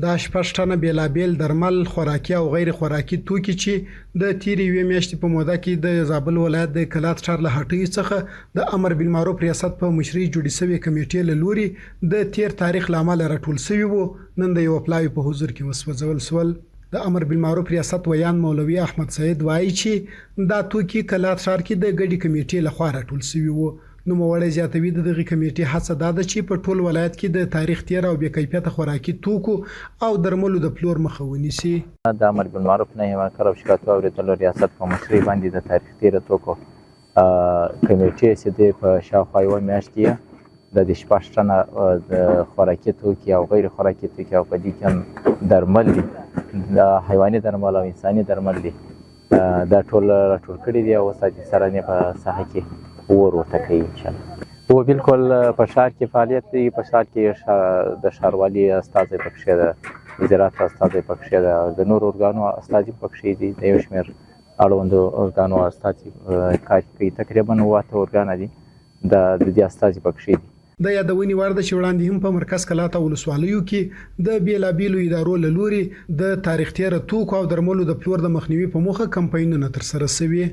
دا 6 ټنه بیلابیل درمل، خوراکي او غیر خوراکي توکي چې د تیرې یوې میاشتې په موده کې د زابل ولایت د کلات ښار له هټۍ څخه د امر بالمعروف ریاست په مشرۍ جوړې شوې کمیټې له لوري د تیر تاریخ له امله راټول شوي وو، نن د یو پلاوي په حضور کې وسوځول شول. د امر بالمعروف ریاست ویان مولوي احمد سعید وایي چې دا توکي کلات ښار کې د ګډې کمیټې لخوا راټول شوي وو. نو موړی زیاتوي د دغه کمیټې هڅه دا ده چې په ټول ولایت کې د تاریخ تیر او بې کیفیته خوراکي توکو او درملو د پلور مخه ونیسي. د امر بالمعروف نهي عن المنکر او شکایت اوریدلو ریاست په مشرۍ باندې د تاریخ تیر توکو کمیټې چې د په شاوخوا یوه میاشت کې د 6 ټنه د خوراکي توکي او غیر خوراکي توکي او په دې کې هم درمل دي، د حیواني درمل او انساني درمل دي، دا ټول راټول کړي دي او اوس د څارنې په ساحه کې ورته کوي انشاءالله. و بالکل په ښار کې فعالیت دی، په ښار کې د ښاروالي استازی پکښې ده، وزارت استازی پکښې ده، د نورو ارګانو استازي پکښې دي، د یو شمېر اړوندو ارګانو استازي کار کوي، تقریبا 8 ارګانه دي د دې استازي پکښې دي. د یادونې وړ ده چې وړاندې هم په مرکز کلات او ولسوالیو کې د بیلابیلو ادارو له لوري د تاریخ تیره توکو او درملو د پلور د مخنیوي په موخه کمپاینونه ترسره شوي.